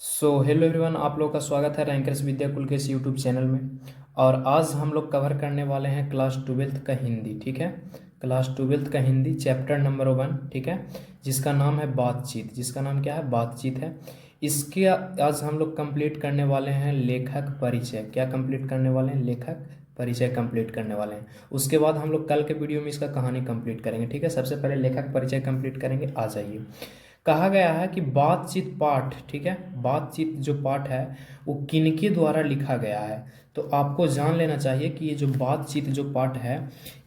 Hello everyone, आप लोग का स्वागत है रैंकर्स विद्याकुल के इस यूट्यूब चैनल में। और आज हम लोग कवर करने वाले हैं क्लास ट्वेल्थ का हिंदी। ठीक है, क्लास ट्वेल्थ का हिंदी चैप्टर नंबर 1। ठीक है, जिसका नाम है बातचीत। जिसका नाम क्या है? बातचीत है। इसके आज हम लोग कंप्लीट करने वाले हैं लेखक परिचय। क्या कंप्लीट करने वाले हैं? लेखक परिचय कंप्लीट करने वाले हैं। उसके बाद हम लोग कल के वीडियो में इसका कहानी कंप्लीट करेंगे। ठीक है, सबसे पहले लेखक परिचय कंप्लीट करेंगे। आ जाइए। कहा गया है कि बातचीत पाठ, ठीक है, बातचीत जो पाठ है वो किनके द्वारा लिखा गया है। तो आपको जान लेना चाहिए कि ये जो बातचीत जो पाठ है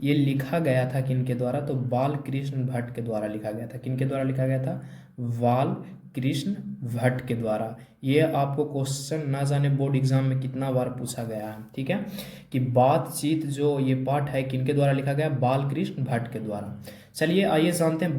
ये लिखा गया था किनके द्वारा। तो बाल कृष्ण भट्ट के द्वारा लिखा गया था। किनके द्वारा लिखा गया था? बाल कृष्ण भट्ट के द्वारा। ये आपको क्वेश्चन ना जाने बोर्ड एग्जाम में कितना बार पूछा गया है। ठीक है, कि बातचीत जो ये पाठ है किनके द्वारा लिखा गया? बाल कृष्ण भट्ट के द्वारा। चलिए आइए जानते हैं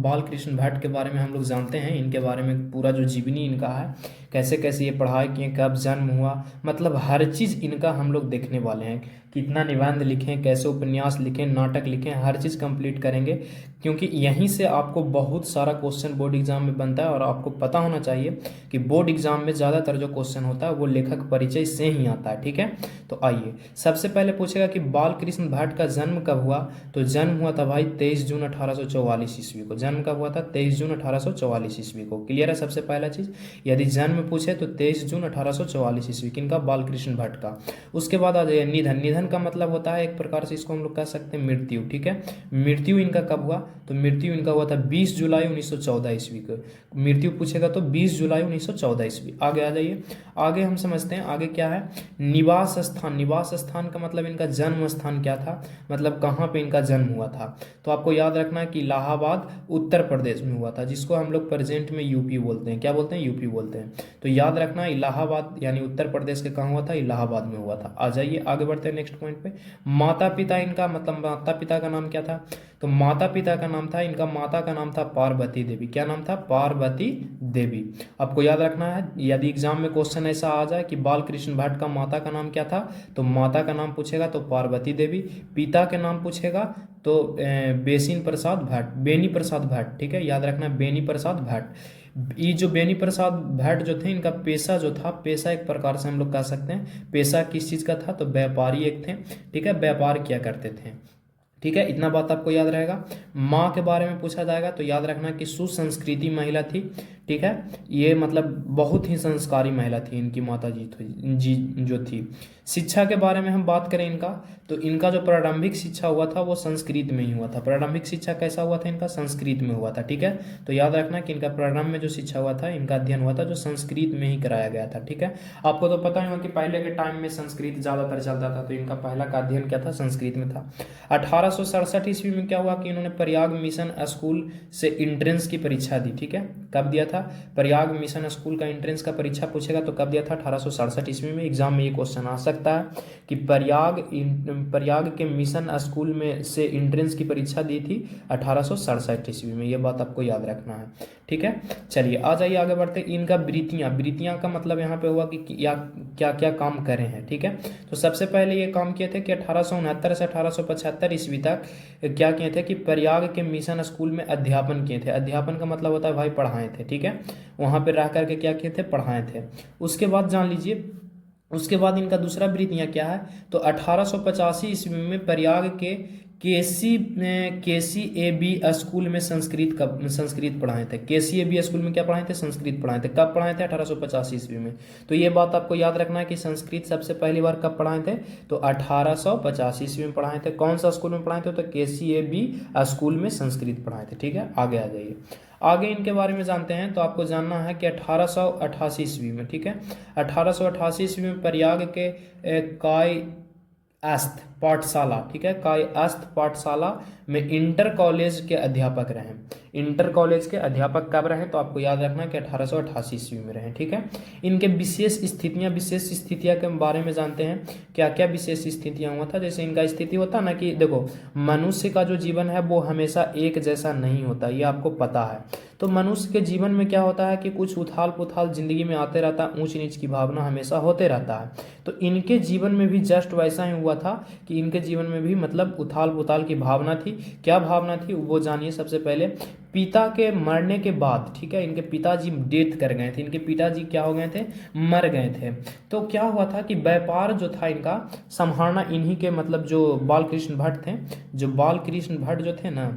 बाल कृष्ण भट्ट के बारे में। हम लोग जानते हैं इनके बारे में, पूरा जो जीवनी इनका है, कैसे कैसे ये पढ़ाई किए, कब जन्म हुआ, मतलब हर चीज़ इनका हम लोग देखने वाले हैं। कितना निबंध लिखें, कैसे उपन्यास लिखें, नाटक लिखें, हर चीज़ कंप्लीट करेंगे। क्योंकि यहीं से आपको बहुत सारा क्वेश्चन बोर्ड एग्जाम में बनता है। और आपको पता होना चाहिए कि बोर्ड एग्जाम में ज़्यादातर जो क्वेश्चन होता है वो लेखक परिचय से ही आता है। ठीक है, तो आइए सबसे पहले पूछेगा कि बाल कृष्ण भट्ट का जन्म कब हुआ। तो जन्म हुआ था भाई 23 जून 1844 ईस्वी को। जन्म कब हुआ था? 23 जून 1844 ईस्वी को। क्लियर है? सबसे पहला चीज़, यदि जन्म पूछे तो 23 जून 1844 ईस्वी। किनका? बाल कृष्ण भट्ट का। उसके बाद आ जाइए निधन। निधन का मतलब होता है एक प्रकार से इसको हम लोग कह सकते हैं मृत्यु। ठीक है, मृत्यु इनका कब हुआ? तो मृत्यु इनका हुआ था 20 जुलाई 1914 ईस्वी को। मृत्यु पूछेगा तो 20 जुलाई 1914 ईस्वी। आगे आ जाइए। आगे हम समझते हैं आगे क्या है। निवास स्थान। निवास स्थान का मतलब इनका जन्म स्थान क्या था, मतलब कहाँ पे इनका जन्म हुआ था। तो आपको याद रखना है कि इलाहाबाद उत्तर प्रदेश में हुआ था, जिसको हम लोग प्रेजेंट में यूपी बोलते हैं। क्या बोलते हैं? यूपी बोलते हैं। तो याद रखना इलाहाबाद यानी उत्तर प्रदेश के कहाँ हुआ था? इलाहाबाद में हुआ था। आ जाइए आगे बढ़ते हैं नेक्स्ट पॉइंट पे। माता पिता इनका, मतलब माता पिता का नाम क्या था? तो माता पिता का नाम था इनका, माता का नाम था पार्वती देवी। क्या नाम था? पार्वती देवी। आपको याद रखना है, यदि एग्जाम में क्वेश्चन ऐसा आ जाए कि बाल कृष्ण भट्ट का माता का नाम क्या था, तो माता का नाम पूछेगा तो पार्वती देवी। पिता के नाम पूछेगा तो बेसिन प्रसाद भट्ट, बेनी प्रसाद भट्ट। ठीक है, याद रखना बेनी प्रसाद भट्ट। ये जो बेनी प्रसाद भट्ट जो थे, इनका पेशा जो था, पेशा एक प्रकार से हम लोग कह सकते हैं, पेशा किस चीज़ का था? तो व्यापारी एक थे। ठीक है, व्यापार किया करते थे। ठीक है, इतना बात आपको याद रहेगा। माँ के बारे में पूछा जाएगा तो याद रखना कि सुसंस्कृति महिला थी। ठीक है, ये मतलब बहुत ही संस्कारी महिला थी इनकी माता जी जो थी। शिक्षा के बारे में हम बात करें इनका, तो इनका जो प्रारंभिक शिक्षा हुआ था वो संस्कृत में ही हुआ था। प्रारंभिक शिक्षा कैसा हुआ था इनका? संस्कृत में हुआ था। ठीक है, तो याद रखना कि इनका प्रारंभ में जो शिक्षा हुआ था, इनका अध्ययन हुआ था जो संस्कृत में ही कराया गया था। ठीक है, आपको तो पता ही होगा कि पहले के टाइम में संस्कृत ज़्यादातर चलता था, तो इनका पहला का अध्ययन क्या था? संस्कृत में था। 1867 ईस्वी में क्या हुआ कि इन्होंने प्रयाग मिशन स्कूल से इंट्रेंस की परीक्षा दी। ठीक है, कब दिया था? प्रयाग मिशन स्कूल का इंट्रेंस का परीक्षा पूछेगा तो कब दिया था? 1867 ईस्वी में। एग्जाम में ये क्वेश्चन आ सकता है कि प्रयाग के मिशन स्कूल में से इंट्रेंस की परीक्षा दी थी 1867 ईस्वी में। ये बात आपको याद रखना है। ठीक है, चलिए आ जाइए आगे बढ़ते। इनका वृत्तियाँ। वृत्तियाँ का मतलब यहाँ पे हुआ कि क्या क्या काम करे हैं। ठीक है, तो सबसे पहले ये काम किए थे कि 1869 से 1875 ईस्वी तक क्या किए थे कि प्रयाग के मिशन स्कूल में अध्यापन किए थे। अध्यापन का मतलब होता है भाई पढ़ाए थे। ठीक है, वहाँ पे रह करके क्या किए थे? पढ़ाए थे। उसके बाद जान लीजिए, उसके बाद इनका दूसरा वृत्तियाँ क्या है। तो 1885 ईस्वी में प्रयाग के केसी ए बी स्कूल में संस्कृत पढ़ाए थे। केसी ए बी स्कूल में क्या पढ़ाए थे? संस्कृत पढ़ाए थे। कब पढ़ाए थे? 1885 ईस्वी में। तो ये बात आपको याद रखना है कि संस्कृत सबसे पहली बार कब पढ़ाए थे? तो 1885 ईस्वी में पढ़ाए थे। कौन सा स्कूल में पढ़ाए थे? तो केसी ए बी स्कूल में संस्कृत पढ़ाए थे। ठीक है, आगे आ जाइए। आगे इनके बारे में जानते हैं। तो आपको जानना है कि 1888 ईस्वी में, ठीक है, 1888 ईस्वी में प्रयाग के काय अस्त पाठशाला, ठीक है, काय अस्त पाठशाला में इंटर कॉलेज के अध्यापक रहे। इंटर कॉलेज के अध्यापक कब रहे? तो आपको याद रखना कि 1888 ईस्वी में रहे। ठीक है, इनके विशेष स्थितियां के बारे में जानते हैं। क्या क्या विशेष स्थितियां हुआ था? जैसे इनका स्थिति होता ना कि देखो, मनुष्य का जो जीवन है वो हमेशा एक जैसा नहीं होता, ये आपको पता है। तो मनुष्य के जीवन में क्या होता है कि कुछ उथाल पुथाल जिंदगी में आते रहता है, ऊंच नीच की भावना हमेशा होते रहता है। तो इनके जीवन में भी जस्ट वैसा ही हुआ था कि इनके जीवन में भी मतलब उथाल पुथाल की भावना थी। क्या भावना थी वो जानिए। सबसे पहले पिता के मरने के बाद, ठीक है, इनके पिताजी डेथ कर गए थे, इनके पिताजी क्या हो गए थे, मर गए थे। तो क्या हुआ था कि व्यापार जो था इनका संभालना इन्हीं के मतलब जो बालकृष्ण भट्ट थे, जो बालकृष्ण भट्ट जो थे ना,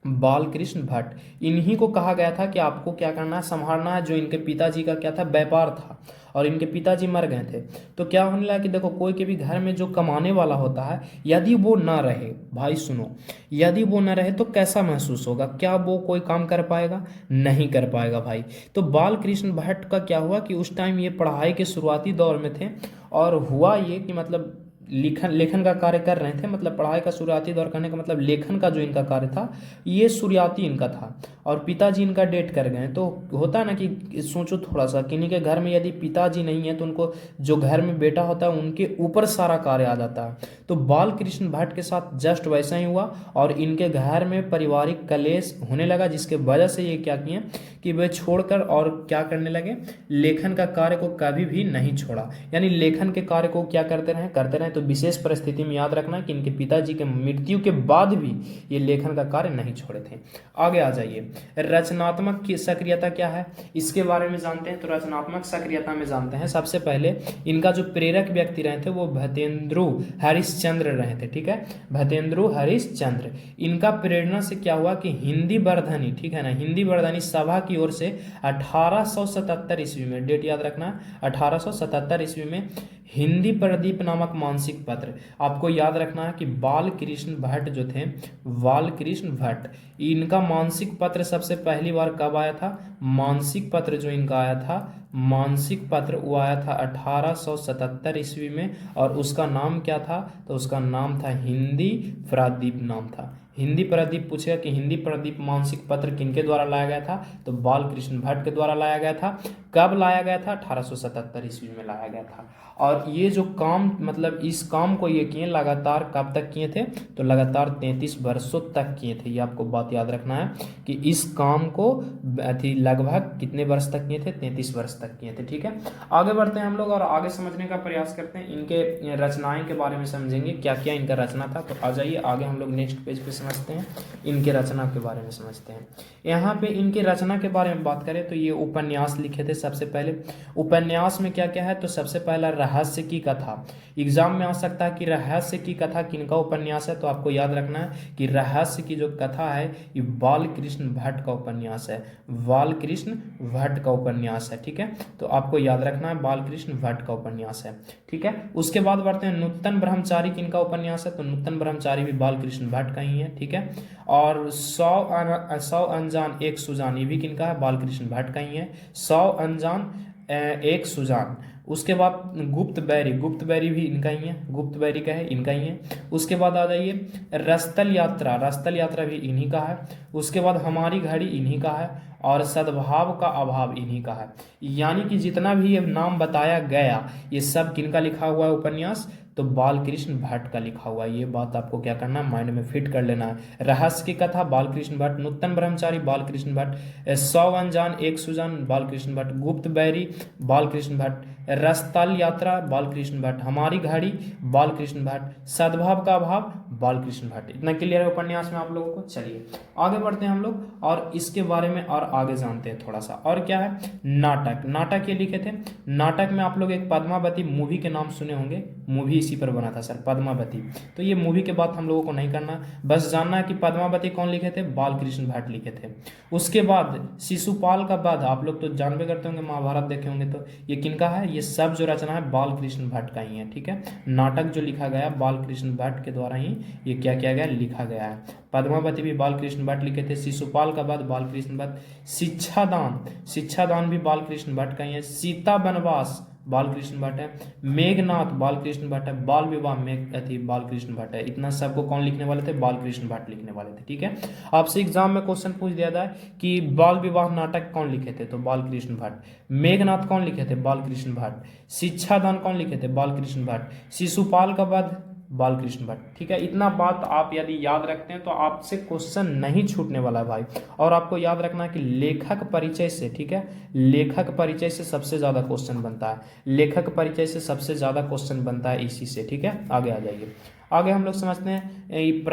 बालकृष्ण भट्ट, इन्हीं को कहा गया था कि आपको क्या करना है, संभालना है। जो इनके पिताजी का क्या था, व्यापार था, और इनके पिताजी मर गए थे। तो क्या होने लगा कि देखो कोई के भी घर में जो कमाने वाला होता है, यदि वो ना रहे, भाई सुनो, यदि वो ना रहे तो कैसा महसूस होगा, क्या वो कोई काम कर पाएगा, नहीं कर पाएगा भाई। तो बालकृष्ण भट्ट का क्या हुआ कि उस टाइम ये पढ़ाई के शुरुआती दौर में थे, और हुआ ये कि मतलब लेखन का कार्य कर रहे थे। मतलब पढ़ाई का शुरुआती दौर करने का मतलब लेखन का जो इनका कार्य था ये शुरुआती इनका था, और पिताजी इनका डेट कर गए। तो होता है ना कि सोचो थोड़ा सा, किन्हीं के घर में यदि पिताजी नहीं है तो उनको जो घर में बेटा होता है उनके ऊपर सारा कार्य आ जाता है। तो बालकृष्ण भट्ट के साथ जस्ट वैसा ही हुआ, और इनके घर में पारिवारिक कलेश होने लगा, जिसके वजह से ये क्या किए कि वे छोड़कर और क्या करने लगे, लेखन का कार्य को कभी भी नहीं छोड़ा। यानी लेखन के कार्य को क्या करते रहे। तो विशेष परिस्थिति में याद रखना कि इनके पिताजी के मृत्यु के बाद भी ये लेखन का कार्य नहीं छोड़े थे। आगे आ जाइए, रचनात्मक की सक्रियता क्या है इसके बारे में जानते हैं। तो रचनात्मक सक्रियता में जानते हैं, सबसे पहले इनका जो प्रेरक व्यक्ति रहे थे वो भतेंद्र हरिश्चंद्र रहे थे। ठीक है, भतेंद्र हरिश्चंद्र। इनका प्रेरणा से क्या हुआ कि हिंदी वर्धनी, ठीक है ना, हिंदी वर्धनी सभा की ओर से 1877 ईस्वी में, डेट याद रखना, 1877 ईस्वी में हिंदी प्रदीप नामक मानसिक पत्र, आपको याद रखना है कि बालकृष्ण भट्ट जो थे, बालकृष्ण भट्ट, इनका मानसिक पत्र सबसे पहली बार कब आया था, मानसिक पत्र जो इनका आया था, मानसिक पत्र वो आया था 1877 ईस्वी में, और उसका नाम क्या था, तो उसका नाम था हिंदी प्रदीप नाम था। हिंदी प्रदीप पूछेगा कि हिंदी प्रदीप मानसिक पत्र किनके द्वारा लाया गया था, तो बालकृष्ण भट्ट के द्वारा लाया गया था। कब लाया गया था, 1877 ईस्वी में लाया गया था। और ये जो काम मतलब इस काम को ये किए लगातार, कब तक किए थे, तो लगातार 33 वर्षों तक किए थे। ये आपको बात याद रखना है कि इस काम को लगभग कितने वर्ष तक किए थे, 33 वर्ष तक किए थे। ठीक है, आगे बढ़ते हैं हम लोग और आगे समझने का प्रयास करते हैं। इनके रचनाएं के बारे में समझेंगे, क्या क्या इनका रचना था। तो आ जाइए आगे हम लोग नेक्स्ट पेज पे समझते हैं, इनके रचना के बारे में समझते हैं। यहाँ पे इनके रचना के बारे में बात करें तो ये उपन्यास लिखे थे। सबसे पहले उपन्यास में क्या क्या है, तो सबसे पहला रहस्य की कथा। एग्जाम में आ सकता है कि रहस्य की कथा किनका उपन्यास है, तो आपको याद रखना है कि रहस्य की जो कथा है ये बालकृष्ण भट्ट का उपन्यास है, बालकृष्ण भट्ट का उपन्यास है। ठीक है, तो आपको याद रखना है बालकृष्ण भट्ट का उपन्यास है। ठीक है, उसके बाद बढ़ते हैं, नूतन ब्रह्मचारी किनका उपन्यास है, तो नूतन ब्रह्मचारी भी बालकृष्ण भट्ट का ही है। ठीक है, और 100 अनजान एक सुजान, ये भी किनका है, बालकृष्ण भट्ट का ही है। 100 अनजान एक सुजान। उसके बाद गुप्त बैरी, गुप्त बैरी भी इनका ही है, गुप्त बैरी का है, इनका ही है। उसके बाद आ जाइए रस्तल यात्रा, रस्तल यात्रा भी इन्हीं का है। उसके बाद हमारी घड़ी इन्हीं का है, और सद्भाव का अभाव इन्हीं का है। यानी कि जितना भी ये नाम बताया गया ये सब किनका लिखा हुआ है उपन्यास, तो बालकृष्ण भट्ट का लिखा हुआ है। ये बात आपको क्या करना है, माइंड में फिट कर लेना है। रहस्य की कथा बालकृष्ण भट्ट, नूतन ब्रह्मचारी बालकृष्ण भट्ट, 100 अनजान एक सुजान बालकृष्ण भट्ट, गुप्त बैरी बालकृष्ण भट्ट, रस्तल यात्रा बालकृष्ण भट्ट, हमारी घड़ी बालकृष्ण भट्ट, सद्भाव का अभाव बालकृष्ण भट्ट। इतना क्लियर है उपन्यास में आप लोगों को। चलिए आगे बढ़ते हैं हम लोग और इसके बारे में और आगे जानते हैं थोड़ा सा। और क्या है, नाटक, नाटक ये लिखे थे। नाटक में आप लोग एक पद्मावती मूवी के नाम सुने होंगे, मूवी इसी पर बना था सर, पद्मावती। तो ये मूवी के बात हम लोगों को नहीं करना, बस जानना है कि पद्मावती कौन लिखे थे, बालकृष्ण भट्ट लिखे थे। उसके बाद शिशुपाल का वध, आप लोग तो जानबे करते होंगे, महाभारत देखे होंगे, तो ये किनका है, ये सब जो रचना है बालकृष्ण भट्ट का ही है। ठीक है, नाटक जो लिखा गया बालकृष्ण भट्ट के द्वारा ही ये क्या किया गया, लिखा गया है। पद्मावती भी बालकृष्ण भट्ट लिखे थे, शिशुपाल का वध बालकृष्ण भट्ट, शिक्षादान, शिक्षादान भी बालकृष्ण भट्ट का ही है। सीता वनवास बालकृष्ण भट्ट है। मेघनाथ बालकृष्ण भट्ट है। बाल विवाह बालकृष्ण भट्ट है। इतना सबको कौन लिखने वाले थे, बालकृष्ण भट्ट लिखने वाले थे। ठीक है, आपसे एग्जाम में क्वेश्चन पूछ दिया जाए कि बाल विवाह नाटक कौन लिखे थे, तो बालकृष्ण भट्ट। मेघनाथ कौन लिखे थे, बालकृष्ण भट्ट। शिक्षादान कौन लिखे थे, बालकृष्ण भट्ट। शिशुपाल का वध बालकृष्ण भट्ट। ठीक है, इतना बात आप यदि याद रखते हैं तो आपसे क्वेश्चन नहीं छूटने वाला है भाई। और आपको याद रखना है कि लेखक परिचय से, ठीक है, लेखक परिचय से सबसे ज़्यादा क्वेश्चन बनता है, लेखक परिचय से सबसे ज़्यादा क्वेश्चन बनता है इसी से। ठीक है, आगे आ जाइए। आगे हम लोग समझते हैं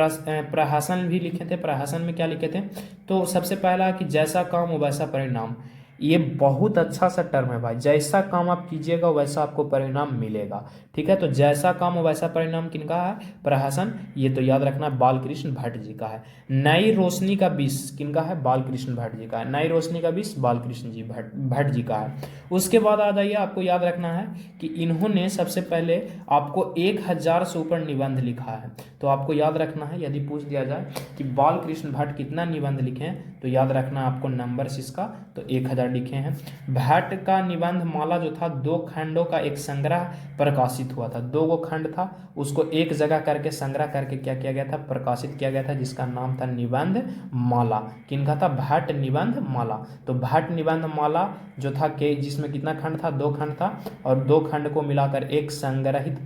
प्रहसन भी लिखे थे। प्रहसन में क्या लिखे थे? तो सबसे पहला कि जैसा काम वैसा परिणाम। ये बहुत अच्छा सा टर्म है भाई, जैसा काम आप कीजिएगा वैसा आपको परिणाम मिलेगा। ठीक है, तो जैसा काम वैसा परिणाम किनका है? प्रहसन। ये तो याद रखना बालकृष्ण भट्ट जी का है। नई रोशनी का विष किनका है? बालकृष्ण भट्ट जी का है। नई रोशनी का विष बालकृष्ण जी भट्ट जी का है। उसके बाद आ जाइए, आपको याद रखना है कि इन्होंने सबसे पहले आपको 1000 से ऊपर निबंध लिखा है। तो आपको याद रखना है, यदि पूछ दिया जाए कि बालकृष्ण भट्ट कितना निबंध लिखे हैं, तो याद रखना आपको नंबर इसका, तो 1000 लिखे हैं। भट्ट का निबंध माला जो था 2 खंडों का एक संग्रह प्रकाशित हुआ था। 2 खंड था, उसको एक जगह करके संग्रह करके क्या किया गया था? प्रकाशित किया गया था, जिसका नाम था निबंध माला। किनका था? भट्ट निबंध माला। तो भट्ट निबंध माला जो था के जिसमें कितना खंड था? 2 खंड था, और 2 खंड को मिलाकर एक संग्रहित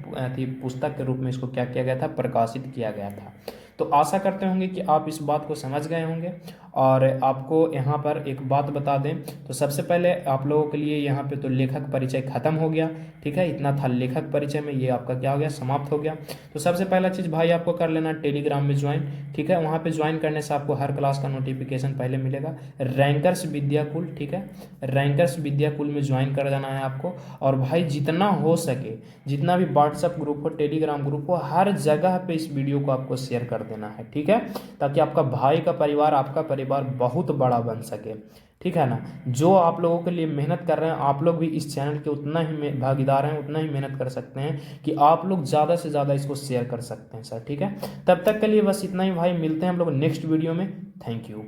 पुस्तक के रूप में इसको क्या किया गया था? प्रकाशित किया गया था। तो आशा करते होंगे कि आप इस बात को समझ गए होंगे। और आपको यहाँ पर एक बात बता दें, तो सबसे पहले आप लोगों के लिए यहाँ पे तो लेखक परिचय खत्म हो गया। ठीक है, इतना था लेखक परिचय में, ये आपका क्या हो गया? समाप्त हो गया। तो सबसे पहला चीज़ भाई आपको कर लेना टेलीग्राम में ज्वाइन। ठीक है, वहाँ पे ज्वाइन करने से आपको हर क्लास का नोटिफिकेशन पहले मिलेगा। रैंकर्स विद्याकुल, ठीक है, रैंकर्स विद्याकुल में ज्वाइन कर जाना है आपको। और भाई जितना हो सके, जितना भी व्हाट्सअप ग्रुप हो, टेलीग्राम ग्रुप हो, हर जगह पे इस वीडियो को आपको शेयर कर देना है। ठीक है, ताकि आपका भाई का परिवार, आपका परिवार बहुत बड़ा बन सके। ठीक है ना, जो आप लोगों के लिए मेहनत कर रहे हैं, आप लोग भी इस चैनल के उतना ही भागीदार हैं, उतना ही मेहनत कर सकते हैं कि आप लोग ज़्यादा से ज़्यादा इसको शेयर कर सकते हैं सर। ठीक है, तब तक के लिए बस इतना ही भाई, मिलते हैं हम लोग नेक्स्ट वीडियो में। Thank you.